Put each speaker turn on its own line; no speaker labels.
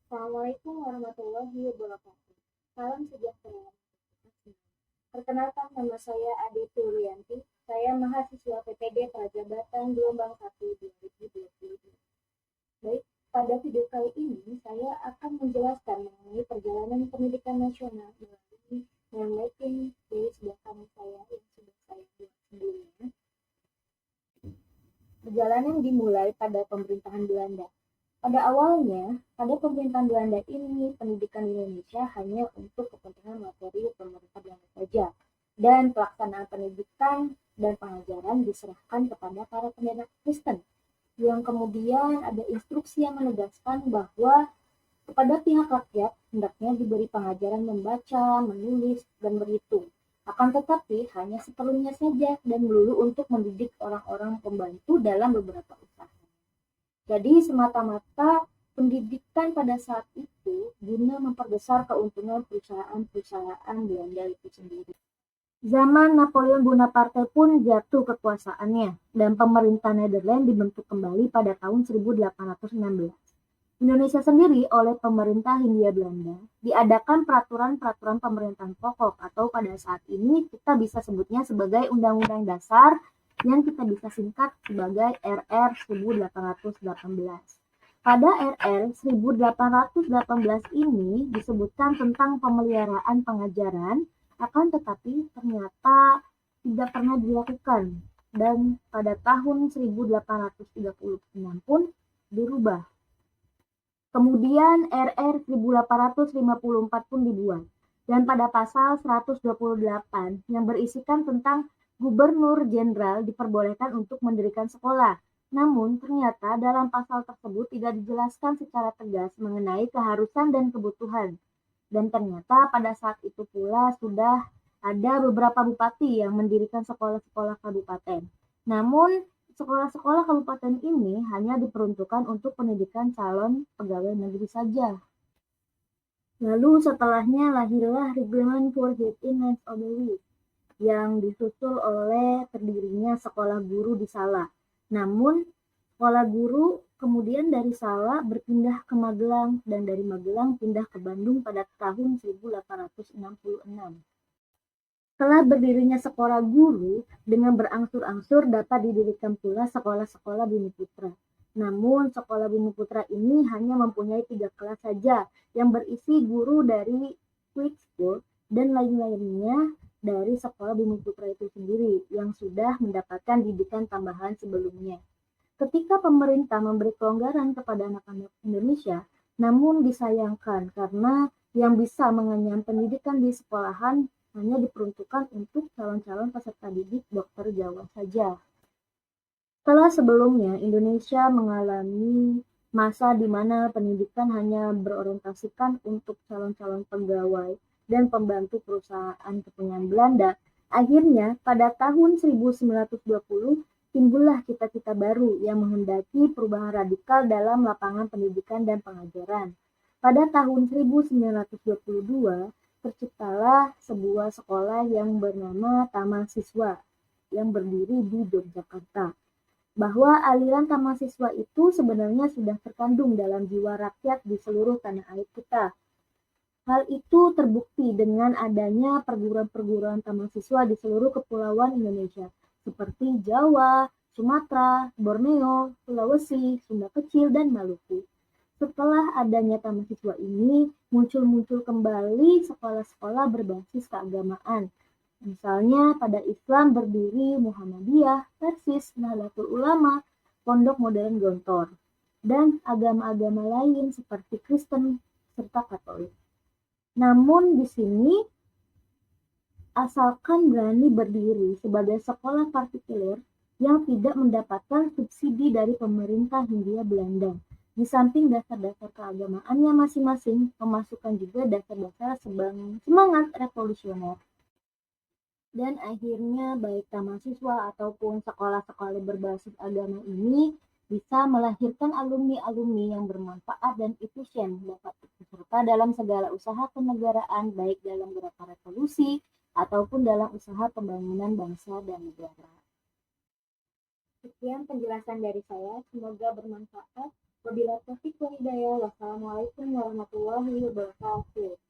Assalamualaikum warahmatullahi wabarakatuh. Salam sejahtera. Perkenalkan, nama saya Ade Turyanti. Saya mahasiswa PPD Prajabatan Gelombang 1 2022. Baik, pada video kali ini saya akan menjelaskan mengenai perjalanan pendidikan nasional melalui Landmapping dari sebelah kanan saya yang sudah saya buat sebelumnya. Perjalanan dimulai pada pemerintahan Belanda. Pada awalnya, pada pemerintahan Belanda ini, pendidikan di Indonesia hanya untuk kepentingan materi pemerintah Belanda saja, dan pelaksanaan pendidikan dan pengajaran diserahkan kepada para pendeta Kristen, yang kemudian ada instruksi yang menegaskan bahwa kepada pihak rakyat hendaknya diberi pengajaran membaca, menulis, dan berhitung. Akan tetapi hanya seperlunya saja dan melulu untuk mendidik orang-orang pembantu dalam beberapa usaha. Jadi semata-mata pendidikan pada saat itu guna memperbesar keuntungan perusahaan-perusahaan Belanda itu sendiri. Zaman Napoleon Bonaparte pun jatuh kekuasaannya dan pemerintah Nederland dibentuk kembali pada tahun 1816. Indonesia sendiri oleh pemerintah Hindia Belanda diadakan peraturan-peraturan pemerintahan pokok atau pada saat ini kita bisa sebutnya sebagai Undang-Undang Dasar yang kita bisa singkat sebagai RR 1818. Pada RR 1818 ini disebutkan tentang pemeliharaan pengajaran, akan tetapi ternyata tidak pernah dilakukan dan pada tahun 1836 pun dirubah. Kemudian RR 1854 pun dibuat, dan pada pasal 128 yang berisikan tentang Gubernur Jenderal diperbolehkan untuk mendirikan sekolah. Namun ternyata dalam pasal tersebut tidak dijelaskan secara tegas mengenai keharusan dan kebutuhan. Dan ternyata pada saat itu pula sudah ada beberapa bupati yang mendirikan sekolah-sekolah kabupaten. Namun sekolah-sekolah kabupaten ini hanya diperuntukkan untuk pendidikan calon pegawai negeri saja. Lalu setelahnya lahirlah Reglement for 18 of the Week yang disusul oleh terdirinya sekolah guru di Salak. Namun sekolah guru kemudian dari Salak berpindah ke Magelang dan dari Magelang pindah ke Bandung pada tahun 1866. Setelah berdirinya sekolah guru, dengan berangsur-angsur dapat didirikan pula sekolah-sekolah Bumi Putra. Namun, sekolah Bumi Putra ini hanya mempunyai 3 kelas saja, yang berisi guru dari Quick School dan lain-lainnya dari sekolah Bumi Putra itu sendiri, yang sudah mendapatkan didikan tambahan sebelumnya. Ketika pemerintah memberi kelonggaran kepada anak-anak Indonesia, namun disayangkan karena yang bisa mengenyam pendidikan di sekolahan hanya diperuntukkan untuk calon-calon peserta didik dokter Jawa saja. Setelah sebelumnya, Indonesia mengalami masa di mana pendidikan hanya berorientasikan untuk calon-calon pegawai dan pembantu perusahaan kepunyaan Belanda. Akhirnya, pada tahun 1920, timbullah cita-cita baru yang menghendaki perubahan radikal dalam lapangan pendidikan dan pengajaran. Pada tahun 1922, terciptalah sebuah sekolah yang bernama Taman Siswa yang berdiri di Yogyakarta. Bahwa aliran taman siswa itu sebenarnya sudah terkandung dalam jiwa rakyat di seluruh tanah air kita. Hal itu terbukti dengan adanya perguruan-perguruan taman siswa di seluruh kepulauan Indonesia, seperti Jawa, Sumatera, Borneo, Sulawesi, Sunda Kecil, dan Maluku. Setelah adanya taman siswa ini, muncul kembali sekolah-sekolah berbasis keagamaan. Misalnya pada Islam berdiri Muhammadiyah, Persis, Nahdlatul Ulama, Pondok Modern Gontor, dan agama-agama lain seperti Kristen serta Katolik. Namun di sini asalkan berani berdiri sebagai sekolah partikuler yang tidak mendapatkan subsidi dari pemerintah Hindia Belanda. Di samping dasar-dasar keagamaannya masing-masing, memasukkan juga dasar-dasar semangat revolusioner. Dan akhirnya baik taman siswa ataupun sekolah-sekolah berbasis agama ini bisa melahirkan alumni-alumni yang bermanfaat dan efisien dapat ikut serta dalam segala usaha kenegaraan baik dalam gerakan revolusi ataupun dalam usaha pembangunan bangsa dan negara. Sekian penjelasan dari saya, semoga bermanfaat. Wabillahi taufiq wal hidayah. Wassalamualaikum warahmatullahi wabarakatuh.